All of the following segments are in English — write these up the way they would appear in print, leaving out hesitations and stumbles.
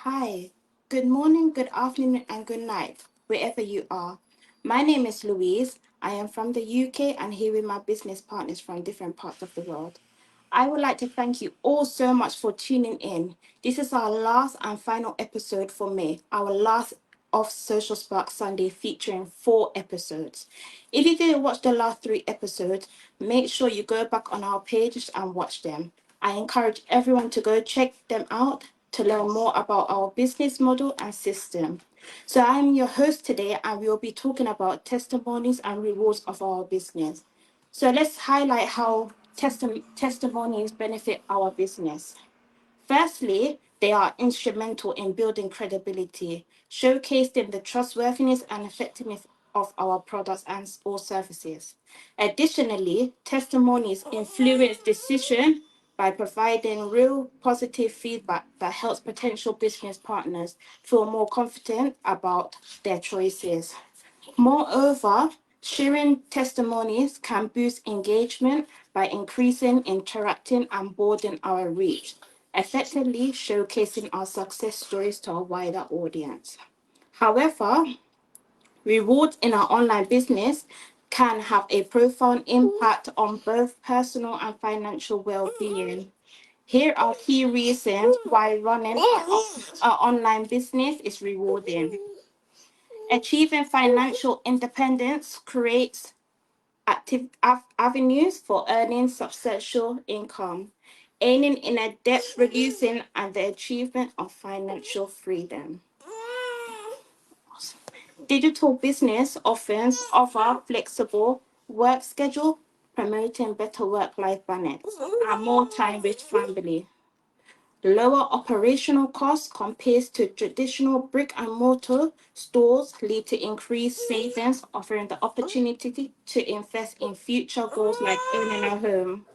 Hi, good morning, good afternoon, and good night, wherever you are. My name is Louise. I am from the UK and here with my business partners from different parts of the world. I would like to thank you all so much for tuning in. This is our last and final episode for May, our last of Social Spark Sunday featuring 4 episodes. If you didn't watch the last 3 episodes, make sure you go back on our pages and watch them. I encourage everyone to go check them out to learn more about our business model and system. So I'm your host today and we'll be talking about testimonies and rewards of our business. So let's highlight how testimonies benefit our business. Firstly, they are instrumental in building credibility, showcasing the trustworthiness and effectiveness of our products and or services. Additionally, testimonies influence decision by providing real positive feedback that helps potential business partners feel more confident about their choices. Moreover, sharing testimonies can boost engagement by increasing, interacting, and broadening our reach, effectively showcasing our success stories to a wider audience. However, rewards in our online business can have a profound impact on both personal and financial well-being. Here are key reasons why running an online business is rewarding. Achieving financial independence creates avenues for earning substantial income, aiding in a debt reducing and the achievement of financial freedom. Digital business offer flexible work schedule, promoting better work-life balance and more time with family. Lower operational costs compared to traditional brick and mortar stores lead to increased savings, offering the opportunity to invest in future goals like owning a home.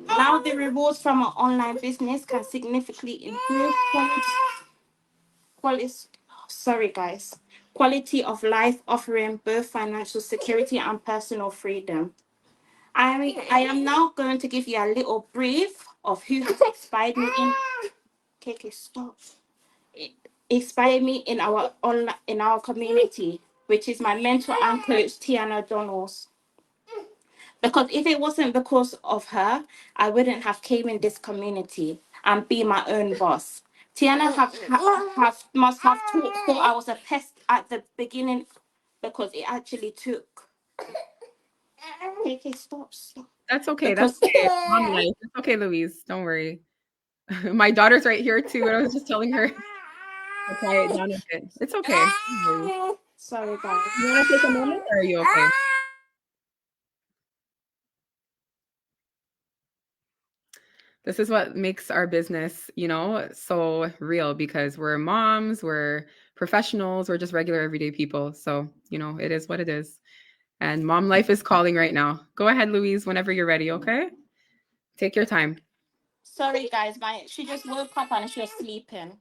Now, the rewards from an online business can significantly improve quality, sorry guys, quality of life, offering both financial security and personal freedom. I am now going to give you a little brief of who has inspired me in. KK, stop. Inspired me in our in our community, which is my mentor and coach TIANA Donalds. Because if it wasn't because of her, I wouldn't have came in this community and be my own boss. Tiana have must have thought I was a pest at the beginning because it actually took. Okay, stop. That's okay. That's Because okay. Mom life. It's okay, Louise. Don't worry. My daughter's right here too, and I was just telling her to quiet down a bit. It's okay. Don't worry. sorry guys. You want to take a moment, or are you okay? This is what makes our business, so real because we're moms, we're professionals, we're just regular everyday people. So, it is what it is. And mom life is calling right now. Go ahead, Louise, whenever you're ready, okay? Take your time. Sorry guys, my she just woke up and she was sleeping.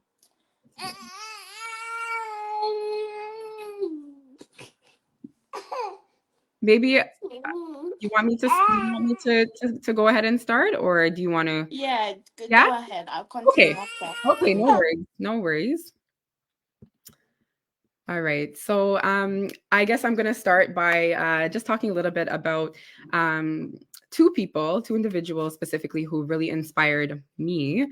Maybe you want me to go ahead and start, or do you want to? Yeah, Yeah. go ahead. I'll continue Okay. after. Okay. No worries. No worries. All right. So I guess I'm going to start by just talking a little bit about um, two individuals specifically who really inspired me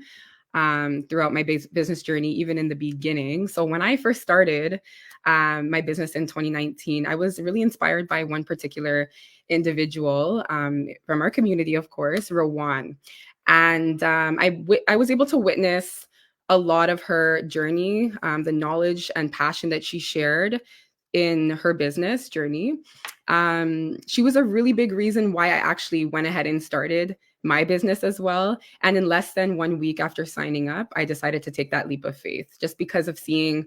throughout my business journey, even in the beginning. So when I first started my business in 2019, I was really inspired by one particular individual from our community, of course, Rowan. And I was able to witness a lot of her journey, the knowledge and passion that she shared in her business journey. She was a really big reason why I actually went ahead and started my business as well. And in less than 1 week after signing up, I decided to take that leap of faith just because of seeing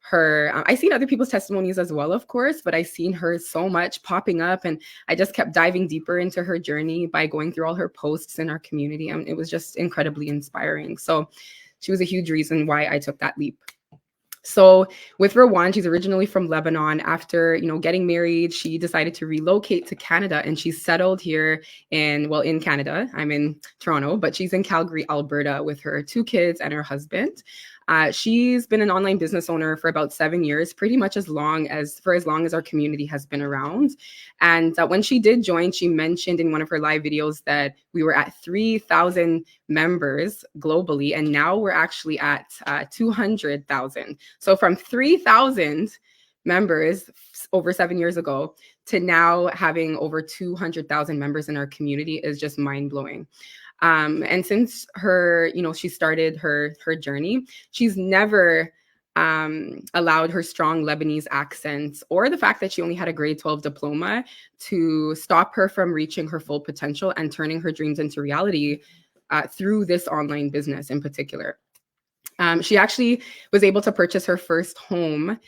her. I seen other people's testimonies as well, of course, but I seen her so much popping up, and I just kept diving deeper into her journey by going through all her posts in our community. And it was just incredibly inspiring. So she was a huge reason why I took that leap. So with Rowan, she's originally from Lebanon. After, getting married, she decided to relocate to Canada, and she's settled here in Canada. I'm in Toronto, but she's in Calgary, Alberta with her 2 kids and her husband. She's been an online business owner for about 7 years, pretty much as long as our community has been around. And when she did join, she mentioned in one of her live videos that we were at 3,000 members globally, and now we're actually at 200,000. So from 3,000 members over 7 years ago to now having over 200,000 members in our community is just mind-blowing. And since she started her journey, she's never allowed her strong Lebanese accent or the fact that she only had a grade 12 diploma to stop her from reaching her full potential and turning her dreams into reality through this online business in particular. She actually was able to purchase her first home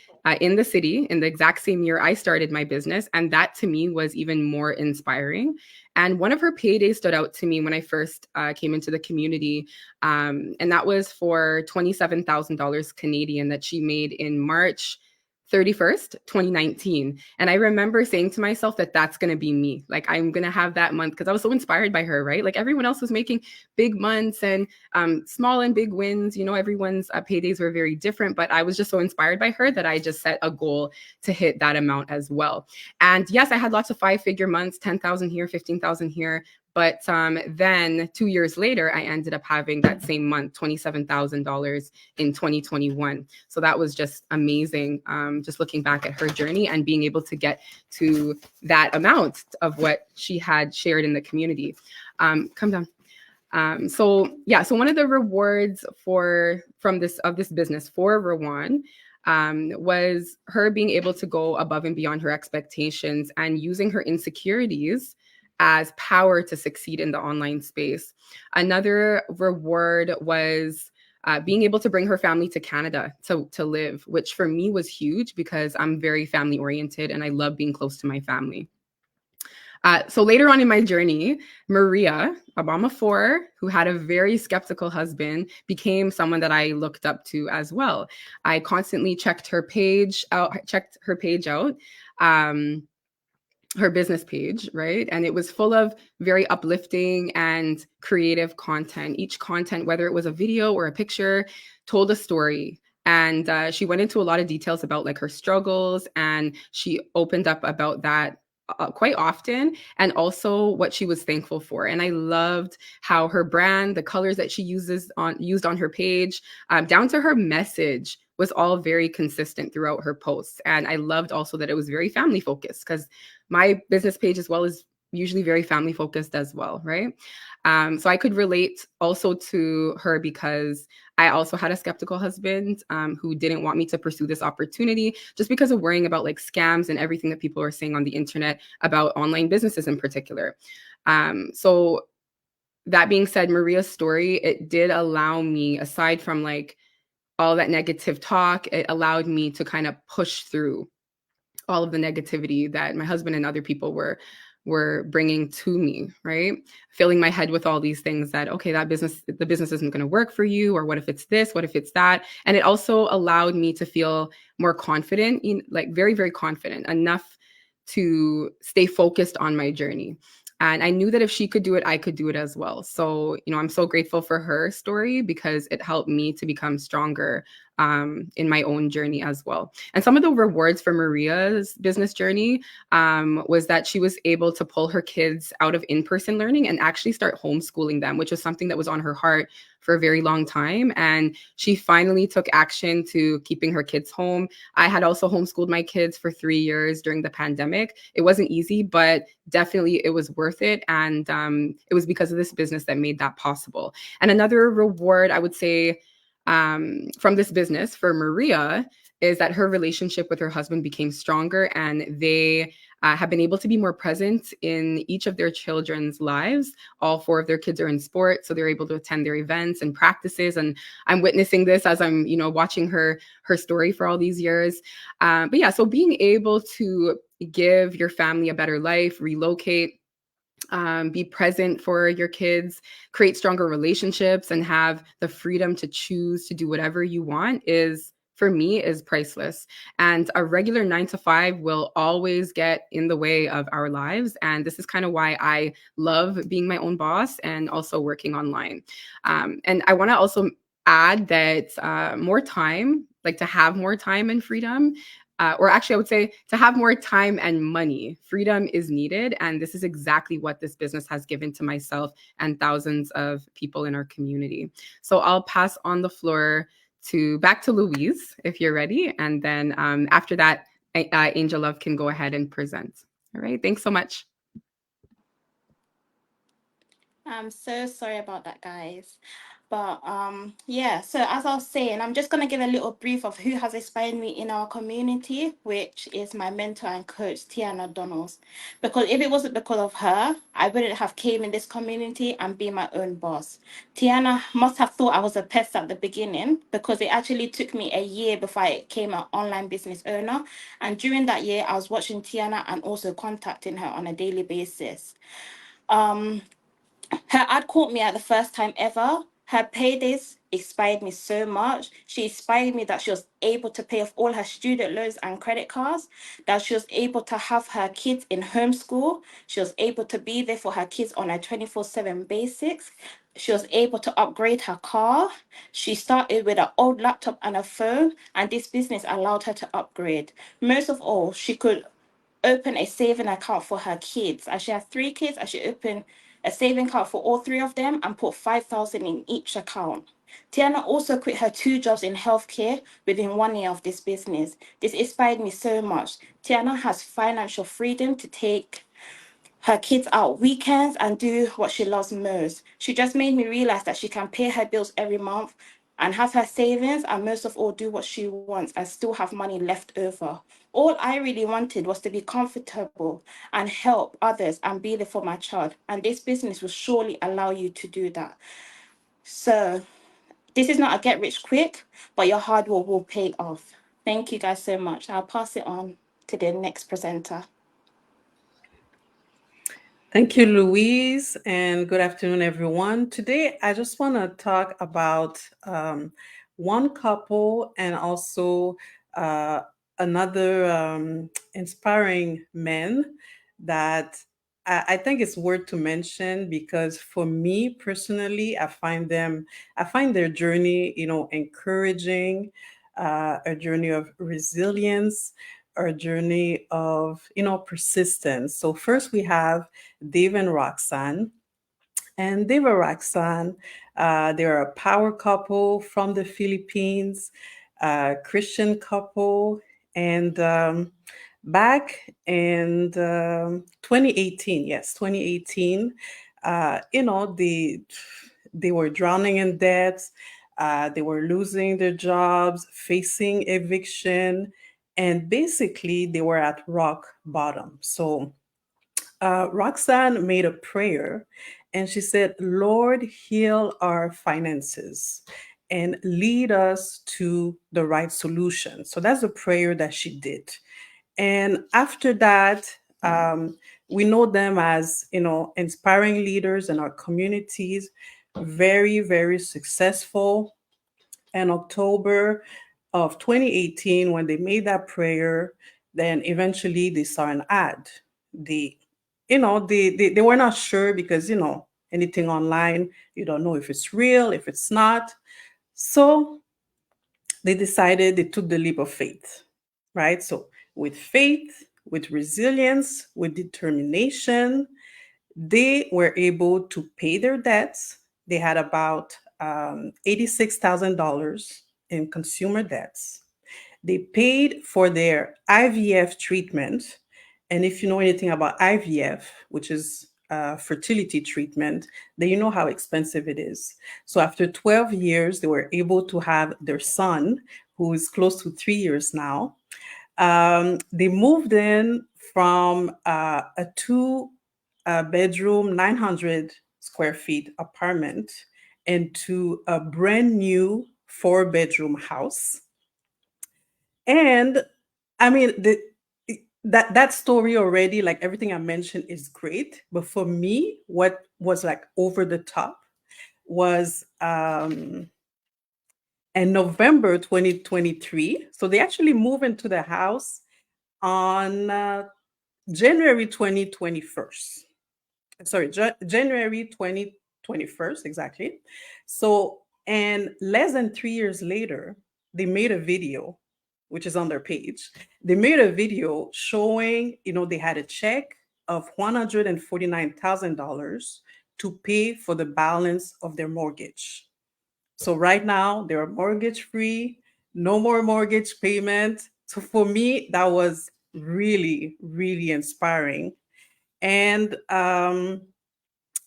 in the city in the exact same year I started my business. And that to me was even more inspiring. And one of her paydays stood out to me when I first came into the community. And that was for $27,000 Canadian that she made in March 31st, 2019. And I remember saying to myself that that's going to be me. Like, I'm going to have that month because I was so inspired by her, right? Like everyone else was making big months and small and big wins. You know, everyone's paydays were very different, but I was just so inspired by her that I just set a goal to hit that amount as well. And yes, I had lots of 5-figure months, 10,000 here, 15,000 here. But then 2 years later, I ended up having that same month, $27,000 in 2021. So that was just amazing. Just looking back at her journey and being able to get to that amount of what she had shared in the community. Come down. So one of the rewards from this business for Rowan was her being able to go above and beyond her expectations and using her insecurities as power to succeed in the online space. Another reward was being able to bring her family to Canada to live, which for me was huge because I'm very family oriented and I love being close to my family. So later on in my journey, Maria, a mom of 4, who had a very skeptical husband, became someone that I looked up to as well. I constantly checked her page out, her business page, right? And it was full of very uplifting and creative content. Each content, whether it was a video or a picture, told a story. And she went into a lot of details about like her struggles, and she opened up about that quite often, and also what she was thankful for. And I loved how her brand, the colors that she used on her page, down to her message, was all very consistent throughout her posts. And I loved also that it was very family focused, because my business page as well is usually very family focused as well, right? So I could relate also to her because I also had a skeptical husband who didn't want me to pursue this opportunity just because of worrying about like scams and everything that people are saying on the internet about online businesses in particular. So that being said, Maria's story, it did allow me, aside from like all that negative talk, it allowed me to kind of push through all of the negativity that my husband and other people were bringing to me, right? Filling my head with all these things that, okay, the business isn't going to work for you, or what if it's this, what if it's that? And it also allowed me to feel more confident, like very, very confident enough to stay focused on my journey. And I knew that if she could do it, I could do it as well. So, I'm so grateful for her story because it helped me to become stronger in my own journey as well. And some of the rewards for Maria's business journey was that she was able to pull her kids out of in-person learning and actually start homeschooling them, which was something that was on her heart for a very long time. And she finally took action to keeping her kids home. I had also homeschooled my kids for 3 years during the pandemic. It wasn't easy, but definitely it was worth it. And it was because of this business that made that possible. And another reward, I would say, from this business for Maria is that her relationship with her husband became stronger, and they have been able to be more present in each of their children's lives. All 4 of their kids are in sports, so they're able to attend their events and practices. And I'm witnessing this as I'm, watching her story for all these years. But yeah, so being able to give your family a better life, relocate, be present for your kids, create stronger relationships, and have the freedom to choose to do whatever you want for me, is priceless. And a regular 9-to-5 will always get in the way of our lives. And this is kind of why I love being my own boss and also working online. And I want to also add that more time, like to have more time and freedom, or actually, I would say to have more time and money. Freedom is needed. And this is exactly what this business has given to myself and thousands of people in our community. So I'll pass on the floor back to Louise, if you're ready. And then after that, ANGELOVE can go ahead and present. All right. Thanks so much. I'm so sorry about that, guys. But yeah, so as I was saying, I'm just gonna give a little brief of who has inspired me in our community, which is my mentor and coach, TIANA Donalds. Because if it wasn't because of her, I wouldn't have came in this community and be my own boss. TIANA must have thought I was a pest at the beginning, because it actually took me a year before I became an online business owner. And during that year, I was watching TIANA and also contacting her on a daily basis. Um, Her ad caught me at the first time ever. Her paydays inspired me so much. She inspired me that she was able to pay off all her student loans and credit cards, that she was able to have her kids in homeschool. She was able to be there for her kids on a 24/7 basis. She was able to upgrade her car. She started with an old laptop and a phone, and this business allowed her to upgrade. Most of all, she could open a saving account for her kids. As she has three kids, and she opened a saving account for all three of them and put 5,000 in each account. TIANA also quit her two jobs in healthcare within 1 year of this business. This inspired me so much. TIANA has financial freedom to take her kids out weekends and do what she loves most. She just made me realize that she can pay her bills every month and have her savings, and most of all, do what she wants and still have money left over. All I really wanted was to be comfortable and help others and be there for my child. And this business will surely allow you to do that. So, this is not a get rich quick, but your hard work will pay off. Thank you guys so much. I'll pass it on to the next presenter. Thank you, Louise, and good afternoon, everyone. Today, I just want to talk about one couple and also uh, another inspiring man that I think it's worth to mention because for me personally, I find their journey, encouraging, a journey of resilience, a journey of, persistence. So first we have Dave and Roxanne. And Dave and Roxanne, they're a power couple from the Philippines, Christian couple. And back in 2018, yes, 2018, they were drowning in debt. They were losing their jobs, facing eviction, and basically they were at rock bottom. So Roxanne made a prayer and she said, Lord, heal our finances and lead us to the right solution. So that's a prayer that she did. And after that, we know them as, inspiring leaders in our communities, very, very successful. In October of 2018, when they made that prayer, then eventually they saw an ad. They, they were not sure because, anything online, you don't know if it's real, if it's not. So they took the leap of faith, right? So with faith, with resilience, with determination, they were able to pay their debts. They had about $86,000 in consumer debts. They paid for their IVF treatment. And if you know anything about IVF, which is fertility treatment, then you know how expensive it is. So after 12 years, they were able to have their son, who is close to 3 years now. They moved in from a two bedroom, 900 square feet apartment into a brand new four-bedroom house. And I mean, that story already, like everything I mentioned, is great. But for me, what was like over the top was in November 2023. So they actually moved into the house on January 2021. Sorry, January 2021, exactly. So And less than 3 years later, they made a video, which is on their page. They made a video showing, they had a check of $149,000 to pay for the balance of their mortgage. So right now they're mortgage free, no more mortgage payment. So for me, that was really, really inspiring. And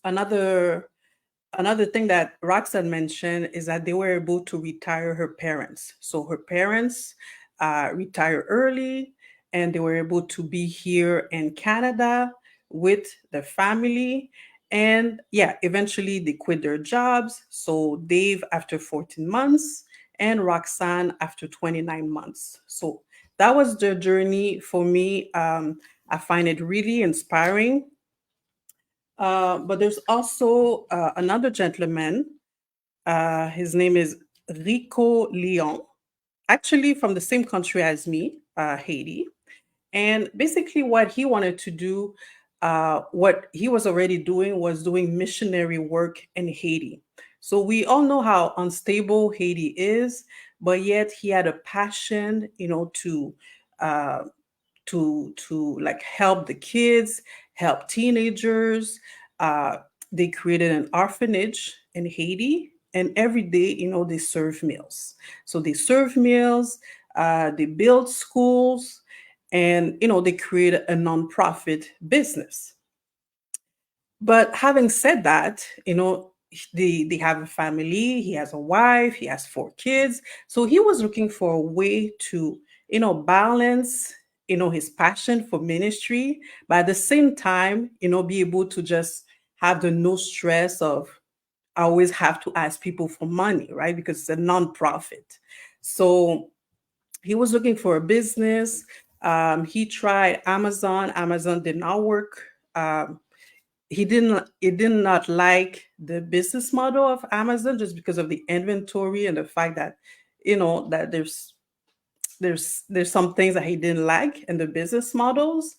another Another thing that Roxanne mentioned is that they were able to retire her parents. So her parents retired early and they were able to be here in Canada with the family. And yeah, eventually they quit their jobs. So Dave after 14 months and Roxanne after 29 months. So that was the journey for me. I find it really inspiring, but there's also another gentleman. His name is Rico Leon, actually from the same country as me, Haiti. And basically, what he wanted to do, what he was already doing, was doing missionary work in Haiti. So we all know how unstable Haiti is, but yet he had a passion, uh, to like help the kids, help teenagers. Uh, they created an orphanage in Haiti, and every day, they serve meals. So they serve meals, they build schools, and they create a nonprofit business. But having said that, they have a family. He has a wife. He has 4 kids. So he was looking for a way to, balance, his passion for ministry, but at the same time, be able to just have the no stress of I always have to ask people for money, right? Because it's a nonprofit. So he was looking for a business. He tried Amazon. Amazon did not work. He did not like the business model of Amazon just because of the inventory and the fact that that there's some things that he didn't like in the business models.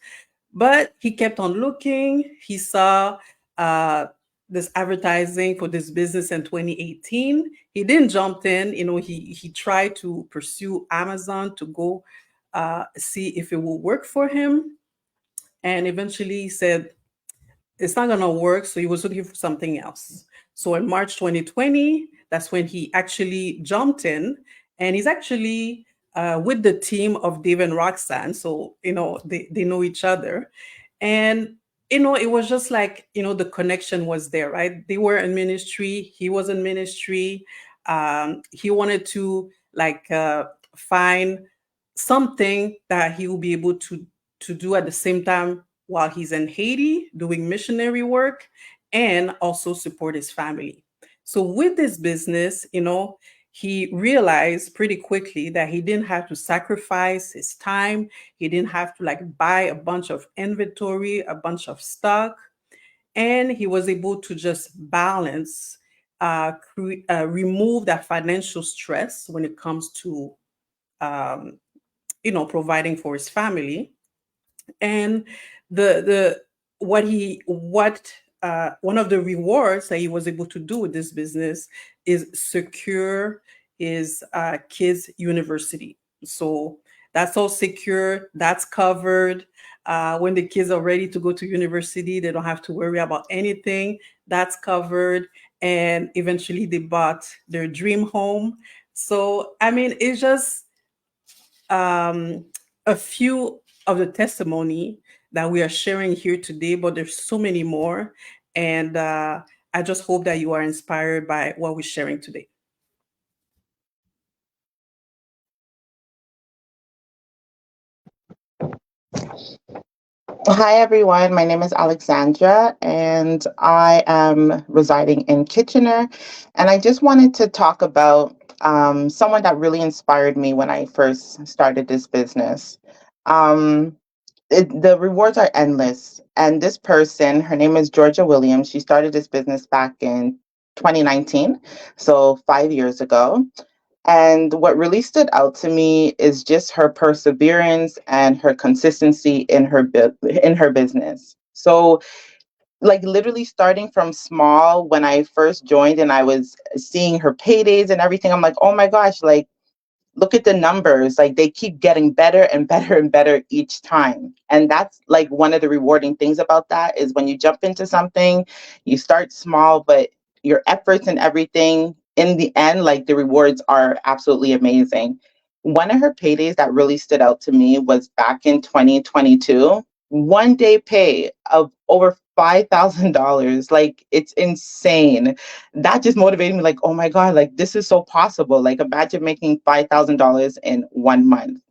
But he kept on looking. He saw uh, this advertising for this business in 2018. He didn't jump in. He tried to pursue Amazon to go see if it will work for him, and eventually he said it's not gonna work. So he was looking for something else. So in March 2020, that's when he actually jumped in, and he's actually with the team of Dave and Roxanne. So they know each other, and it was just like the connection was there, right? They were in ministry. He was in ministry. He wanted to like find something that he will be able to do at the same time while he's in Haiti doing missionary work and also support his family. So with this business, he realized pretty quickly that he didn't have to sacrifice his time. He didn't have to like buy a bunch of inventory, a bunch of stock, and he was able to just balance, remove that financial stress when it comes to um, providing for his family. And the what one of the rewards that he was able to do with this business is secure his kids university. So that's all secure, that's covered. When the kids are ready to go to university, they don't have to worry about anything. That's covered. And eventually they bought their dream home. So I mean, it's just um, a few of the testimony that we are sharing here today, but there's so many more. And I just hope that you are inspired by what we're sharing today. Hi, everyone. My name is Alexandra, and I am residing in Kitchener. And I just wanted to talk about someone that really inspired me when I first started this business. Um, the rewards are endless. And this person, her name is Georgia Williams. She started this business back in 2019, so 5 years ago. And what really stood out to me is just her perseverance and her consistency in her business. So like literally starting from small when I first joined and I was seeing her paydays and everything. I'm like, oh my gosh, like look at the numbers. Like they keep getting better and better and better each time. And that's like one of the rewarding things about that is when you jump into something, you start small, but your efforts and everything in the end, like the rewards are absolutely amazing. One of her paydays that really stood out to me was back in 2022, 1 day pay of over $5,000. Like it's insane. That just motivated me like, oh my God, like this is so possible. Like imagine making $5,000 in 1 month.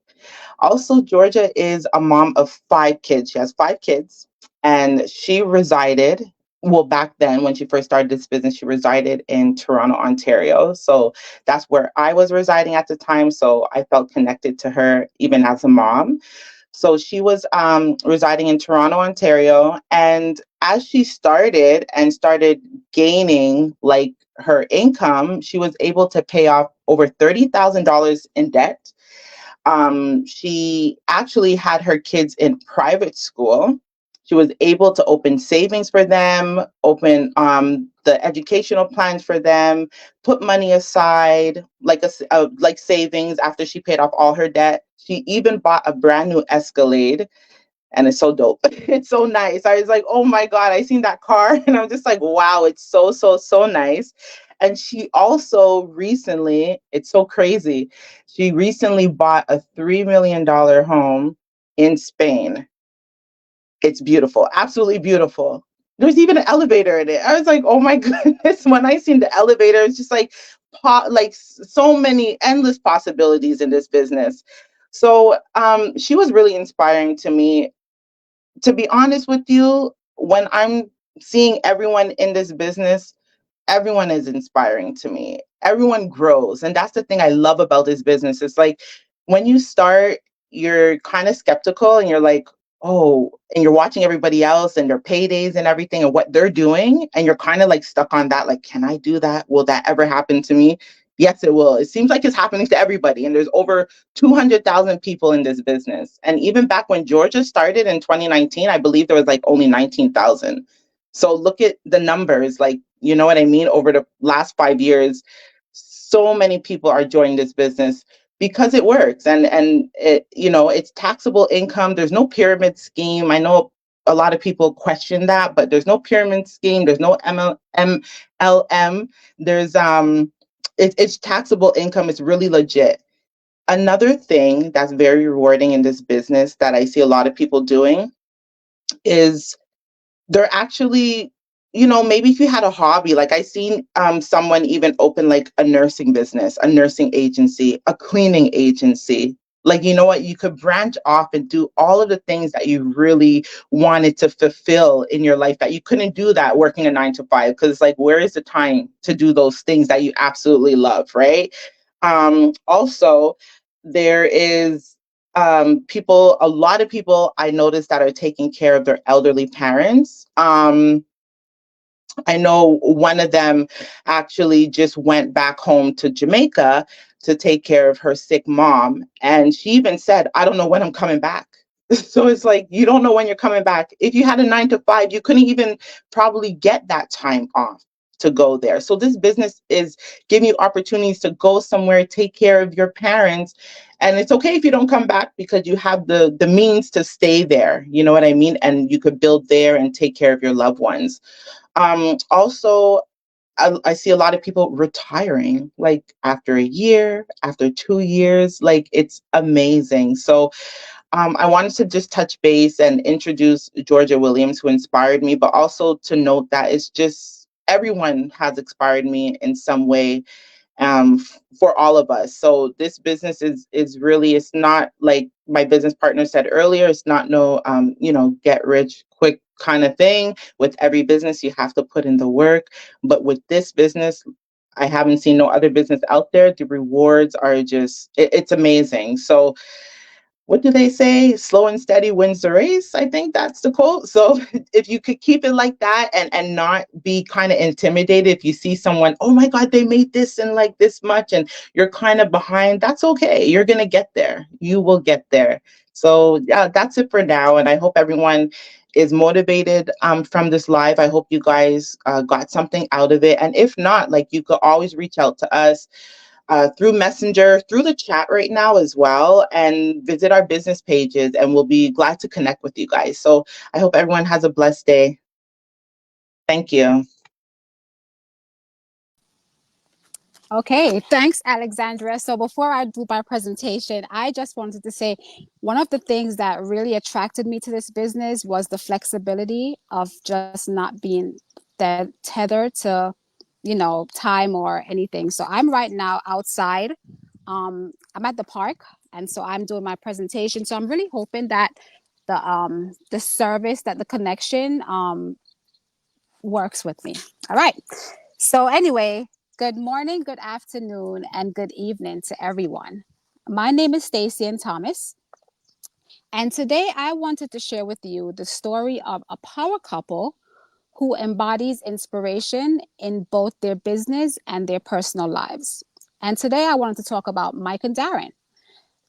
Also, Georgia is a mom of 5 kids. She has 5 kids and she resided, well, back then when she first started this business, she resided in Toronto, Ontario. So that's where I was residing at the time. So I felt connected to her even as a mom. So she was residing in Toronto, Ontario. And as she started gaining like her income, she was able to pay off over $30,000 in debt. She actually had her kids in private school. She was able to open savings for them, open the educational plans for them, put money aside, like like savings after she paid off all her debt. She even bought a brand new Escalade, and it's so dope. It's so nice. I was like, oh my God, I seen that car, and I'm just like, wow, it's so, so, so nice. And she also recently, it's so crazy, she recently bought a $3 million home in Spain. It's beautiful, absolutely beautiful. There's even an elevator in it. I was like, oh my goodness. When I seen the elevator, it's just like, so many endless possibilities in this business. So she was really inspiring to me. To be honest with you, when I'm seeing everyone in this business, everyone is inspiring to me. Everyone grows. And that's the thing I love about this business. It's like when you start, you're kind of skeptical and you're like, oh, and you're watching everybody else and their paydays and everything and what they're doing. And you're kind of like stuck on that. Like, can I do that? Will that ever happen to me? Yes, it will. It seems like it's happening to everybody. And there's over 200,000 people in this business. And even back when Georgia started in 2019, I believe there was like only 19,000. So look at the numbers, like, you know what I mean? Over the last 5 years, so many people are joining this business because it works and it, it's taxable income. There's no pyramid scheme. I know a lot of people question that, but there's no pyramid scheme. There's no MLM. There's it's taxable income. It's really legit. Another thing that's very rewarding in this business that I see a lot of people doing is they're actually, maybe if you had a hobby, like I seen someone even open like a nursing business, a nursing agency, a cleaning agency. Like, you know what, you could branch off and do all of the things that you really wanted to fulfill in your life that you couldn't do that working a 9 to 5. Because it's like, where is the time to do those things that you absolutely love, right? Also, there is a lot of people I noticed that are taking care of their elderly parents. I know one of them actually just went back home to Jamaica to take care of her sick mom. And she even said, I don't know when I'm coming back. So it's like, you don't know when you're coming back. If you had a 9 to 5, you couldn't even probably get that time off to go there. So this business is giving you opportunities to go somewhere, take care of your parents. And it's okay if you don't come back because you have the means to stay there. You know what I mean? And you could build there and take care of your loved ones. Also, I see a lot of people retiring like after a year, after 2 years. Like it's amazing. So I wanted to just touch base and introduce Georgia Williams, who inspired me, but also to note that it's just everyone has inspired me in some way, for all of us. So this business is really, it's not like my business partner said earlier, it's not no get rich quick kind of thing. With every business, you have to put in the work. But with this business, I haven't seen no other business out there. The rewards are just, it's amazing. So what do they say? Slow and steady wins the race. I think that's the quote. So if you could keep it like that and not be kind of intimidated if you see someone, oh my God, they made this in like this much and you're kind of behind, that's okay. You're going to get there. You will get there. So yeah, that's it for now. And I hope everyone is motivated from this live. I hope you guys got something out of it. And if not, like you could always reach out to us through Messenger, through the chat right now as well, and visit our business pages, and we'll be glad to connect with you guys. So I hope everyone has a blessed day. Thank you. Okay, thanks, Alexandra. So before I do my presentation, I just wanted to say one of the things that really attracted me to this business was the flexibility of just not being tethered to, time or anything. So I'm right now outside. I'm at the park, and so I'm doing my presentation. So I'm really hoping that the service, that the connection works with me. All right. So anyway, good morning, good afternoon, and good evening to everyone. My name is STACIAN Thomas, and today I wanted to share with you the story of a power couple who embodies inspiration in both their business and their personal lives. And today I wanted to talk about Mike and Darren.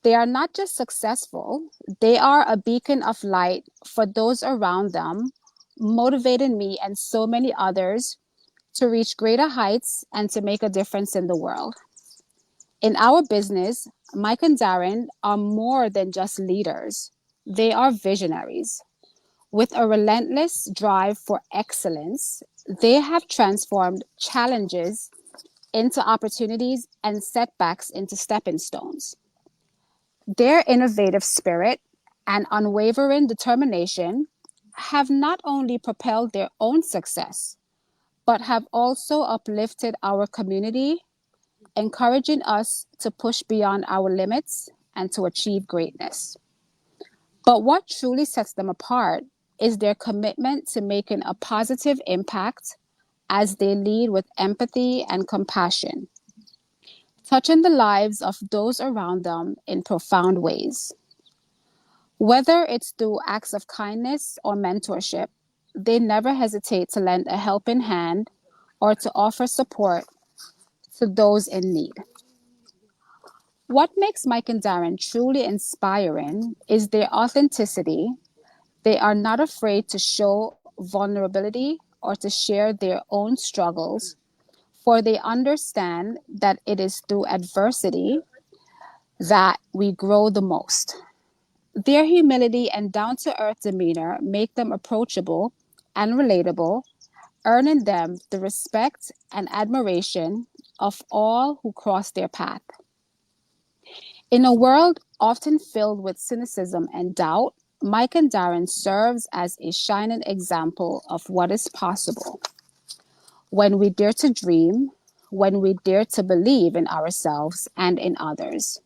They are not just successful, they are a beacon of light for those around them, motivating me and so many others to reach greater heights and to make a difference in the world. In our business, Mike and Darren are more than just leaders. They are visionaries. With a relentless drive for excellence, they have transformed challenges into opportunities and setbacks into stepping stones. Their innovative spirit and unwavering determination have not only propelled their own success, but have also uplifted our community, encouraging us to push beyond our limits and to achieve greatness. But what truly sets them apart is their commitment to making a positive impact as they lead with empathy and compassion, touching the lives of those around them in profound ways. Whether it's through acts of kindness or mentorship, they never hesitate to lend a helping hand or to offer support to those in need. What makes Mike and Darren truly inspiring is their authenticity. They are not afraid to show vulnerability or to share their own struggles, for they understand that it is through adversity that we grow the most. Their humility and down to earth demeanor make them approachable and relatable, earning them the respect and admiration of all who cross their path. In a world often filled with cynicism and doubt, Mike and Darren serves as a shining example of what is possible when we dare to dream, when we dare to believe in ourselves and in others.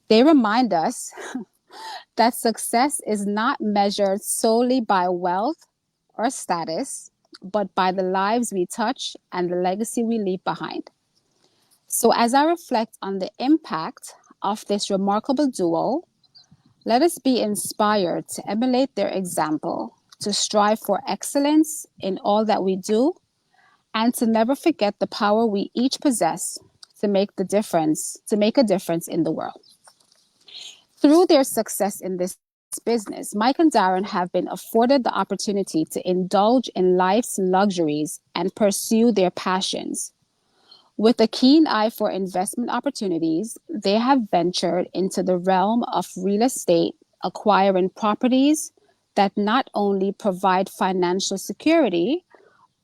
They remind us that success is not measured solely by wealth or status, but by the lives we touch and the legacy we leave behind. So, as I reflect on the impact of this remarkable duo, let us be inspired to emulate their example, to strive for excellence in all that we do, and to never forget the power we each possess to make a difference in the world. Through their success in this business, Mike and Darren have been afforded the opportunity to indulge in life's luxuries and pursue their passions. With a keen eye for investment opportunities, they have ventured into the realm of real estate, acquiring properties that not only provide financial security,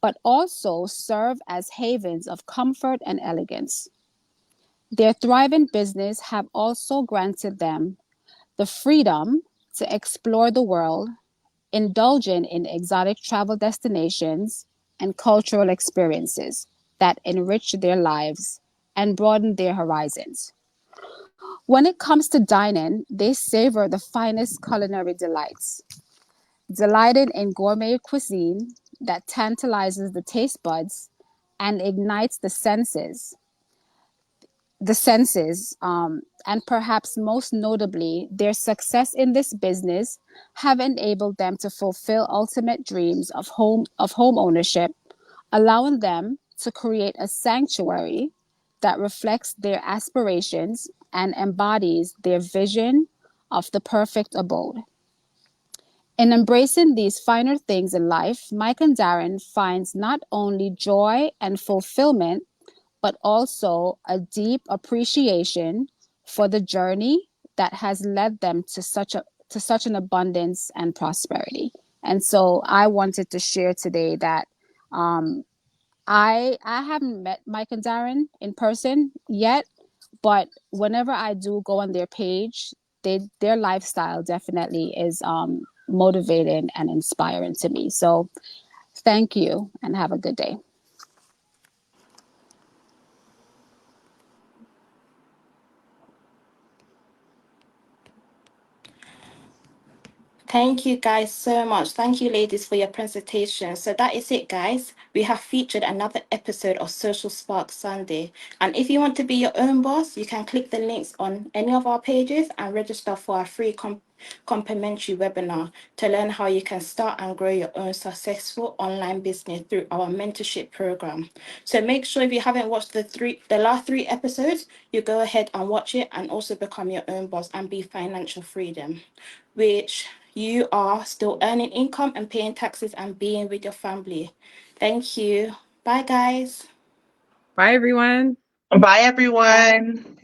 but also serve as havens of comfort and elegance. Their thriving business have also granted them the freedom to explore the world, indulging in exotic travel destinations and cultural experiences that enrich their lives and broaden their horizons. When it comes to dining, they savor the finest culinary delights, delighting in gourmet cuisine that tantalizes the taste buds and ignites the senses. the senses, and perhaps most notably, their success in this business have enabled them to fulfill ultimate dreams of home ownership, allowing them to create a sanctuary that reflects their aspirations and embodies their vision of the perfect abode. In embracing these finer things in life, Mike and Darren finds not only joy and fulfillment, but also a deep appreciation for the journey that has led them to such an abundance and prosperity. And so I wanted to share today that I haven't met Mike and Darren in person yet, but whenever I do go on their page, their lifestyle definitely is motivating and inspiring to me. So thank you and have a good day. Thank you guys so much. Thank you, ladies, for your presentation. So that is it, guys. We have featured another episode of Social Spark Sunday. And if you want to be your own boss, you can click the links on any of our pages and register for our free complimentary webinar to learn how you can start and grow your own successful online business through our mentorship program. So make sure if you haven't watched the last 3 episodes, you go ahead and watch it and also become your own boss and be financial freedom, which you are still earning income and paying taxes and being with your family. Thank you. Bye, guys. Bye, everyone. Bye, everyone.